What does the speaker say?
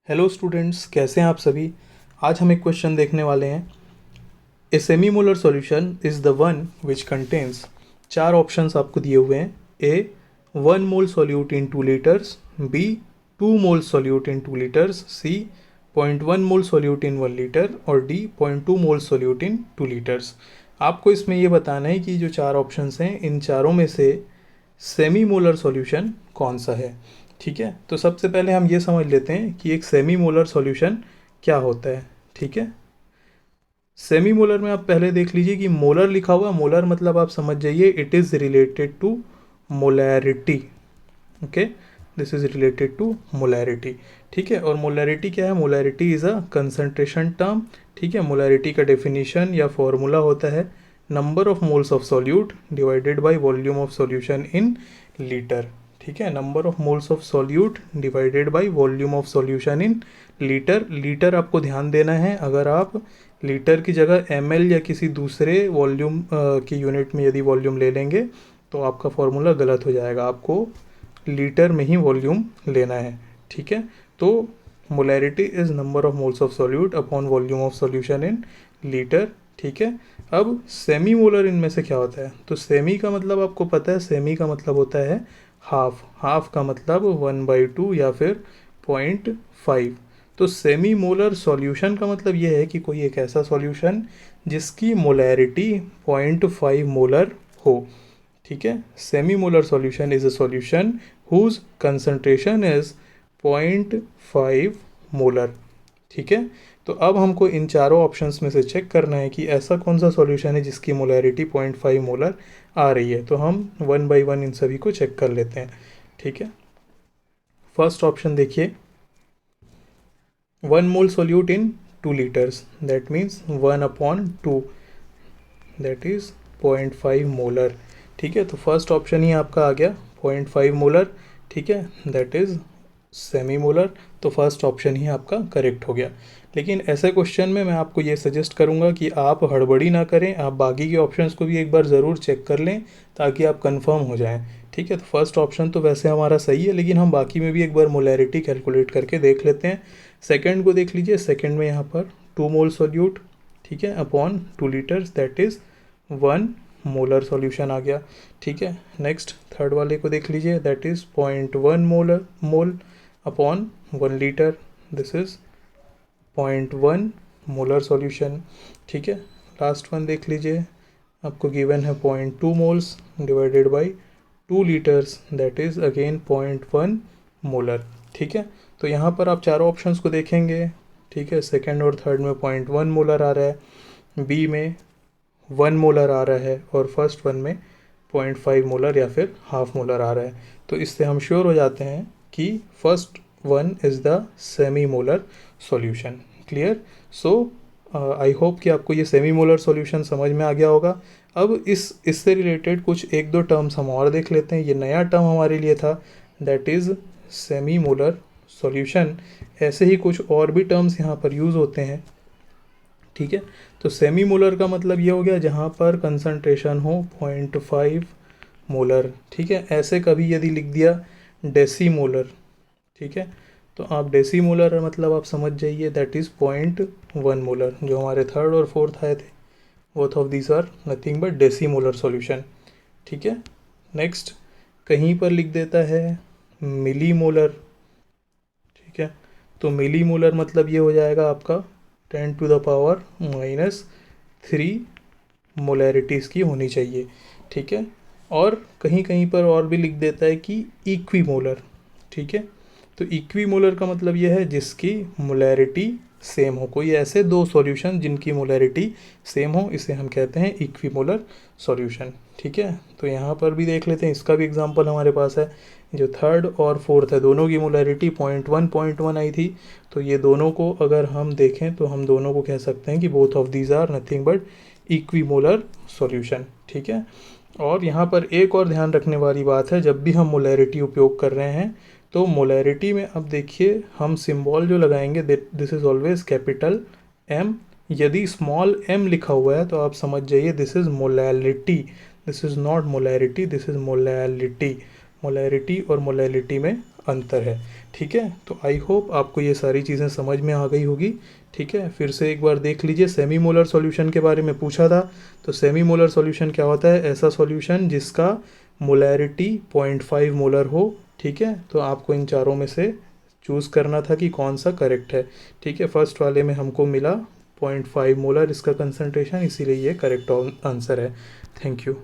Hello students, कैसे हैं आप सभी। आज हम एक क्वेश्चन देखने वाले हैं। A semi molar solution is the one which contains, चार ऑप्शंस आपको दिए हुए हैं। A 1 mole solute in 2 litres, B 2 mole solute in 2 litres, C 0.1 mole solute in 1 litre और D 0.2 mole solute in 2 litres. आपको इसमें ये बताना है कि जो चार ऑप्शंस हैं इन चारों में से सेमी मोलर सॉल्यूशन कौन सा है। ठीक है, तो सबसे पहले हम ये समझ लेते हैं कि एक सेमी मोलर सॉल्यूशन क्या होता है। ठीक है, सेमी मोलर में आप पहले देख लीजिए कि मोलर लिखा हुआ, मोलर मतलब आप समझ जाइए it is related to molarity. Okay, this is related to molarity. ठीक है, और मोलैरिटी क्या है? Molarity is a concentration term. ठीक है, मोलैरिटी का डेफिनेशन या फॉर्मूला होता है number of moles of solute divided by volume of solution in litre. ठीक है, number of moles of solute divided by volume of solution in litre. Litre आपको ध्यान देना है, अगर आप लीटर की जगह ml या किसी दूसरे वॉल्यूम की यूनिट में यदि वॉल्यूम ले लेंगे तो आपका फॉर्मूला गलत हो जाएगा। आपको लीटर में ही वॉल्यूम लेना है। ठीक है, तो molarity is number of moles of solute upon volume of solution in litre. ठीक है, अब सेमी मोलर इनमें से क्या होता है? तो सेमी का मतलब आपको पता है, सेमी का मतलब होता है हाफ। हाफ का मतलब 1/2 या फिर 0.5। तो सेमी मोलर सॉल्यूशन का मतलब ये है कि कोई एक ऐसा सॉल्यूशन जिसकी मोलैरिटी 0.5 मोलर हो। ठीक है, semi molar solution is a solution whose concentration is 0.5 molar. ठीक है, तो अब हमको इन चारों ऑप्शंस में से चेक करना है कि ऐसा कौन सा सॉल्यूशन है जिसकी मोलैरिटी 0.5 मोलर आ रही है। तो हम 1 बाई 1 इन सभी को चेक कर लेते हैं। ठीक है, फर्स्ट ऑप्शन देखिए, 1 mole solute in 2 litres, that means 1/2, that is 0.5 molar. ठीक है, तो फर्स्ट ऑप्शन ही आपका आ गया 0.5 मोलर। ठीक है, दैट इज सेमी मोलर। तो फर्स्ट ऑप्शन ही आपका करेक्ट हो गया। लेकिन ऐसे क्वेश्चन में मैं आपको ये सजेस्ट करूँगा कि आप हड़बड़ी ना करें, आप बाकी के ऑप्शंस को भी एक बार ज़रूर चेक कर लें ताकि आप कंफर्म हो जाएं। ठीक है, तो फर्स्ट ऑप्शन तो वैसे हमारा सही है, लेकिन हम बाकी में भी एक बार मोलैरिटी कैलकुलेट करके देख लेते हैं। सेकेंड को देख लीजिए, सेकेंड में यहाँ पर 2 मोल सॉल्यूट, ठीक है, upon 2 litres, that is 1 molar solution आ गया। ठीक है, नेक्स्ट थर्ड वाले को देख लीजिए, that is 0.1 mole upon 1 litre, this is 0.1 molar solution. ठीक है, लास्ट वन देख लीजिए, आपको गिवन है 0.2 moles divided by 2 litres, that is again 0.1 molar. ठीक है, तो यहाँ पर आप चारों ऑप्शंस को देखेंगे। ठीक है, सेकेंड और थर्ड में 0.1 मोलर आ रहा है, बी में 1 मोलर आ रहा है और फर्स्ट वन में 0.5 मोलर या फिर हाफ मोलर आ रहा है। तो इससे हम श्योर हो जाते हैं कि first one is the semi molar solution. Clear? So I hope कि आपको ये सेमी मोलर सॉल्यूशन समझ में आ गया होगा। अब इससे रिलेटेड कुछ एक दो टर्म्स हम और देख लेते हैं। ये नया टर्म हमारे लिए था, that is semi molar solution. ऐसे ही कुछ और भी टर्म्स यहाँ पर यूज़ होते हैं। ठीक है, तो सेमी मोलर का मतलब ये हो गया जहाँ पर कंसंट्रेशन हो 0.5 मोलर। ठीक है, ऐसे कभी यदि लिख दिया डेसी मोलर, ठीक है, तो आप डेसी मोलर मतलब आप समझ जाइए दैट इज़ 0.1 मोलर। जो हमारे थर्ड और फोर्थ आए थे, both of these are nothing but decimolar solution. ठीक है, नेक्स्ट कहीं पर लिख देता है मिली मोलर। ठीक है, तो मिली मोलर मतलब ये हो जाएगा आपका 10⁻³ मोलैरिटीज़ की होनी चाहिए। ठीक है, और कहीं कहीं पर और भी लिख देता है कि इक्वी मोलर। ठीक है, तो इक्वी मोलर का मतलब यह है जिसकी मोलैरिटी सेम हो। कोई ऐसे दो सॉल्यूशन जिनकी मोलैरिटी सेम हो, इसे हम कहते हैं इक्वी मोलर सॉल्यूशन। ठीक है, तो यहाँ पर भी देख लेते हैं, इसका भी एग्जांपल हमारे पास है। जो थर्ड और फोर्थ है, दोनों की मोलैरिटी 0.1 आई थी। तो ये दोनों को अगर हम देखें तो हम दोनों को कह सकते हैं कि both of these are nothing but equimolar solution. ठीक है, और यहाँ पर एक और ध्यान रखने वाली बात है, जब भी हम मोलैरिटी उपयोग कर रहे हैं तो मोलैरिटी में अब देखिए हम सिंबल जो लगाएंगे this is always capital M. यदि स्मॉल एम लिखा हुआ है तो आप समझ जाइए this is molality, this is not molarity, this is molality. Molarity और मोलैलिटी में अंतर है। ठीक है, तो आई होप आपको ये सारी चीज़ें समझ में आ गई होगी। ठीक है, फिर से एक बार देख लीजिए, सेमी मोलर सॉल्यूशन के बारे में पूछा था। तो सेमी मोलर सॉल्यूशन क्या होता है? ऐसा सॉल्यूशन जिसका मोलैरिटी 0.5 मोलर हो। ठीक है, तो आपको इन चारों में से चूज़ करना था कि कौन सा करेक्ट है। ठीक है, फर्स्ट वाले में हमको मिला 0.5 मोलर इसका कंसंट्रेशन, इसीलिए ये करेक्ट आंसर है। Thank you.